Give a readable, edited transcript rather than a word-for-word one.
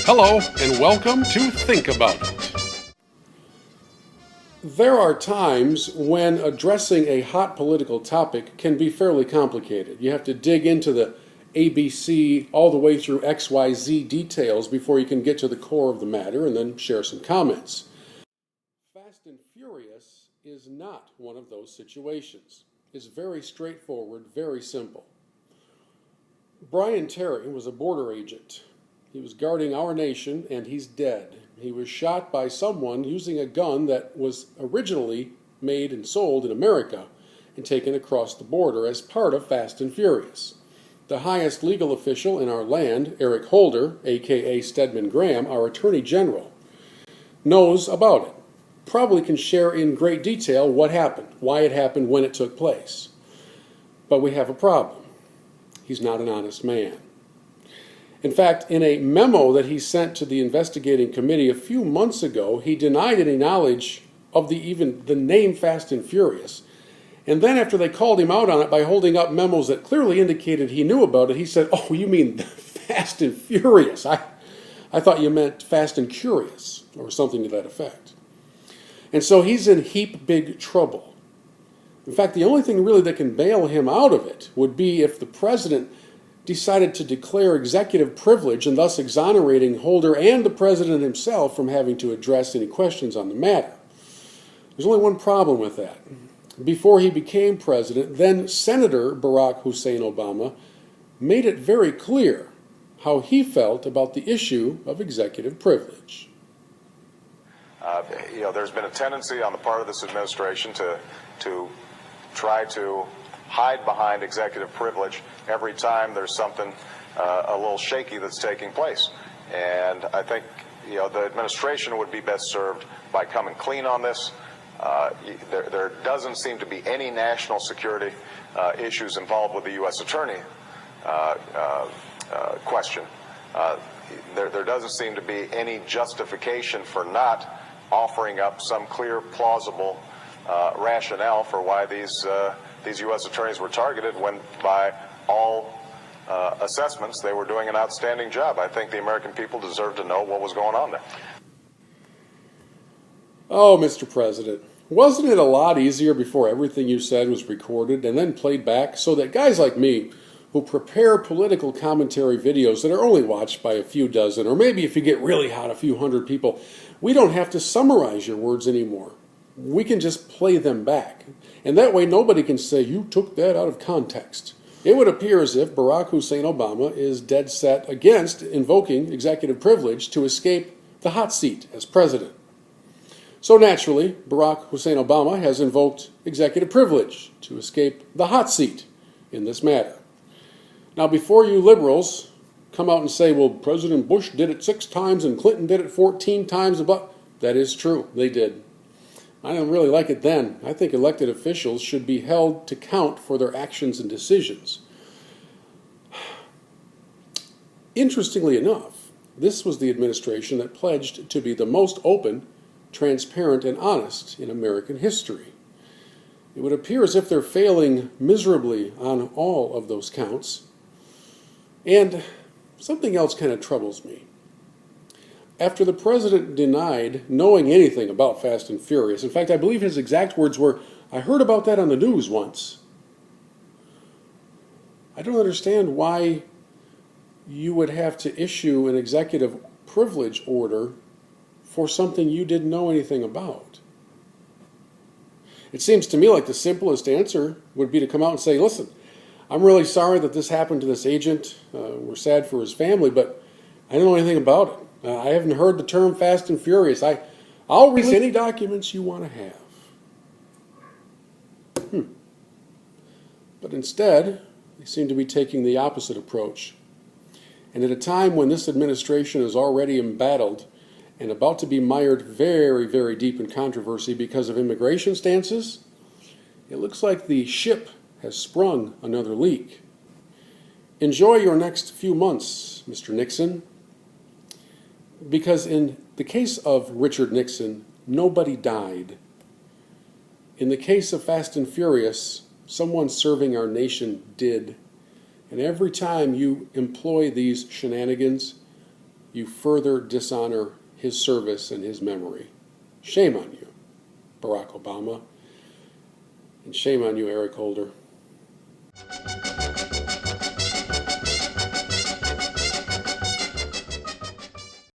Hello, and welcome to Think About It. There are times when addressing a hot political topic can be fairly complicated. You have to dig into the ABC all the way through XYZ details before you can get to the core of the matter and then share some comments. Fast and Furious is not one of those situations. It's very straightforward, very simple. Brian Terry was a border agent. He was guarding our nation, and he's dead. He was shot by someone using a gun that was originally made and sold in America and taken across the border as part of Fast and Furious. The highest legal official in our land, Eric Holder, a.k.a. Stedman Graham, our Attorney General, knows about it. Probably can share in great detail what happened, why it happened, when it took place. But we have a problem. He's not an honest man. In fact, in a memo that he sent to the investigating committee a few months ago, he denied any knowledge of even the name Fast and Furious. And then after they called him out on it by holding up memos that clearly indicated he knew about it, he said, "Oh, you mean Fast and Furious? I thought you meant Fast and Curious," or something to that effect. And so he's in heap big trouble. In fact, the only thing really that can bail him out of it would be if the president decided to declare executive privilege and thus exonerating Holder and the president himself from having to address any questions on the matter. There's only one problem with that. Before he became president, then Senator Barack Hussein Obama made it very clear how he felt about the issue of executive privilege. There's been a tendency on the part of this administration to try to hide behind executive privilege every time there's something a little shaky that's taking place. And I think the administration would be best served by coming clean on this. There doesn't seem to be any national security issues involved with the U.S. attorney question. There doesn't seem to be any justification for not offering up some clear, plausible rationale for why these U.S. attorneys were targeted when, by all assessments, they were doing an outstanding job. I think the American people deserve to know what was going on there. Oh, Mr. President, wasn't it a lot easier before everything you said was recorded and then played back so that guys like me, who prepare political commentary videos that are only watched by a few dozen, or maybe if you get really hot, a few hundred people, we don't have to summarize your words anymore. We can just play them back. And that way nobody can say, "You took that out of context." It would appear as if Barack Hussein Obama is dead set against invoking executive privilege to escape the hot seat as president. So naturally, Barack Hussein Obama has invoked executive privilege to escape the hot seat in this matter. Now, before you liberals come out and say, "Well, President Bush did it 6 times and Clinton did it 14 times," that is true, they did. I don't really like it then. I think elected officials should be held to account for their actions and decisions. Interestingly enough, this was the administration that pledged to be the most open, transparent, and honest in American history. It would appear as if they're failing miserably on all of those counts. And something else kind of troubles me. After the president denied knowing anything about Fast and Furious, in fact, I believe his exact words were, "I heard about that on the news once." I don't understand why you would have to issue an executive privilege order for something you didn't know anything about. It seems to me like the simplest answer would be to come out and say, "Listen, I'm really sorry that this happened to this agent. We're sad for his family, but I don't know anything about it. I haven't heard the term Fast and Furious. I'll release any documents you want to have." But instead, they seem to be taking the opposite approach. And at a time when this administration is already embattled and about to be mired very, very deep in controversy because of immigration stances, it looks like the ship has sprung another leak. Enjoy your next few months, Mr. Nixon. Because in the case of Richard Nixon, nobody died. In the case of Fast and Furious, someone serving our nation did. And every time you employ these shenanigans, you further dishonor his service and his memory. Shame on you, Barack Obama, and shame on you, Eric Holder.